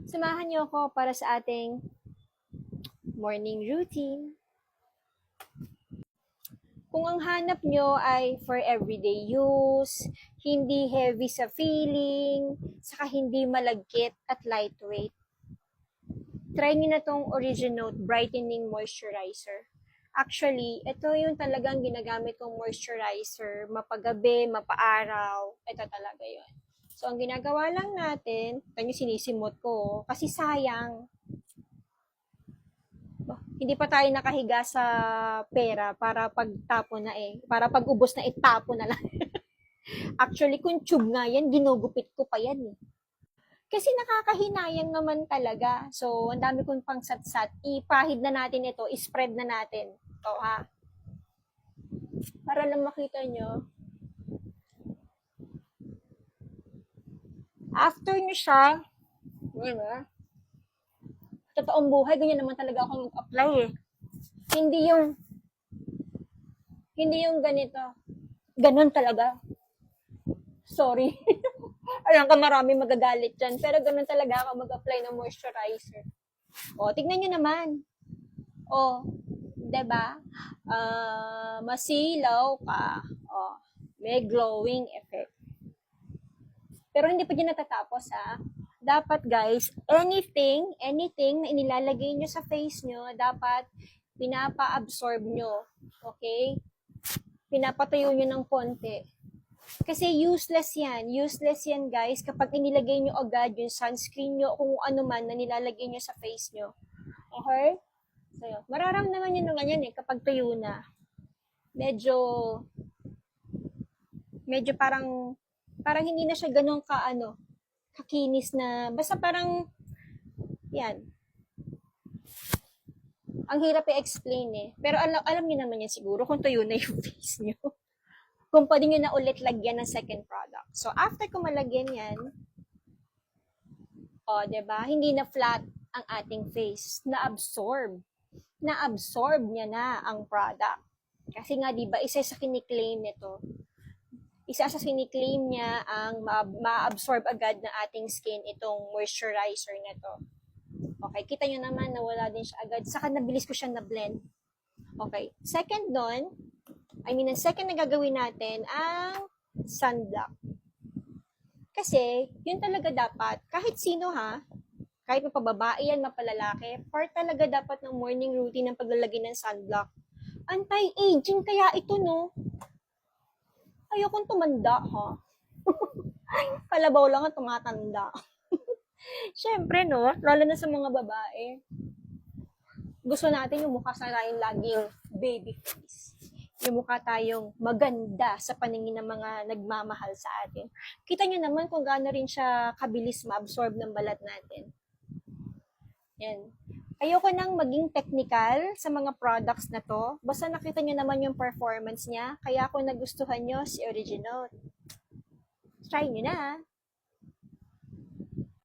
Samahan niyo ako para sa ating morning routine. Kung ang hanap nyo ay for everyday use, hindi heavy sa feeling, saka hindi malagkit at lightweight, try nyo na tong Originote Brightening Moisturizer. Actually, ito yung talagang ginagamit kong moisturizer, mapagabi, mapaaraw, ito talaga yon. So, ang ginagawa lang natin, ito sinisimot ko, kasi sayang, hindi pa tayo nakahiga sa pera para pagtapon na para pag ubos na itapon na lang. Actually, kung tube nga yan, ginugupit ko pa yan eh. Kasi nakakahinayang naman talaga. So, ang dami kong pang sat-sat. Ipahid na natin ito, spread na natin. Ito ha. Para lang makita nyo. After nyo siya, diba? Totoong buhay, ganyan naman talaga ako mag-apply eh. Hindi yung ganito. Ganon talaga. Sorry. Alam ka marami magagalit dyan. Pero ganun talaga ako mag-apply ng moisturizer. O, tignan nyo naman. O, diba? Masilaw ka. O, may glowing effect. Pero hindi pa dyan natatapos ha. Dapat guys, anything na inilalagay nyo sa face nyo, dapat pinapa-absorb nyo. Okay? Pinapatayo nyo ng konti. Kasi useless yan guys kapag inilagay nyo agad yung sunscreen nyo kung ano man na nilalagay nyo sa face nyo. Okay? So, mararamdaman nyo na ganyan kapag tuyo na. Medyo parang hindi na siya ganun kakinis na, basta parang, yan. Ang hirap i-explain Pero alam niyo naman yan siguro kung tuyo na yung face nyo. Kung pwede nyo na ulit lagyan ng second product. So, after ko malagyan yan, diba? Hindi na flat ang ating face. Na-absorb niya na ang product. Kasi nga, diba, isa sa kiniklaim nito. Isa sa kiniklaim niya ang ma-absorb agad ng ating skin itong moisturizer na to. Okay, kita nyo naman na wala din siya agad. Saka nabilis ko siya na-blend. Okay, second doon, ang second na gagawin natin ang sunblock. Kasi, yun talaga dapat, kahit sino kahit mapababae yan, mapalalaki, part talaga dapat ng morning routine ng paglalagay ng sunblock. Anti-aging kaya ito, no? Ayokong tumanda, Kalabaw lang ang tumatanda. Siyempre, no? Lalo na sa mga babae. Gusto natin yung mukha sa tayong laging baby face. Yung mukha tayong maganda sa paningin ng mga nagmamahal sa atin. Kita nyo naman kung gaano rin siya kabilis ma-absorb ng balat natin. Yan. Ayoko nang maging technical sa mga products na to. Basta nakita nyo naman yung performance niya. Kaya kung nagustuhan nyo si Originote, try nyo na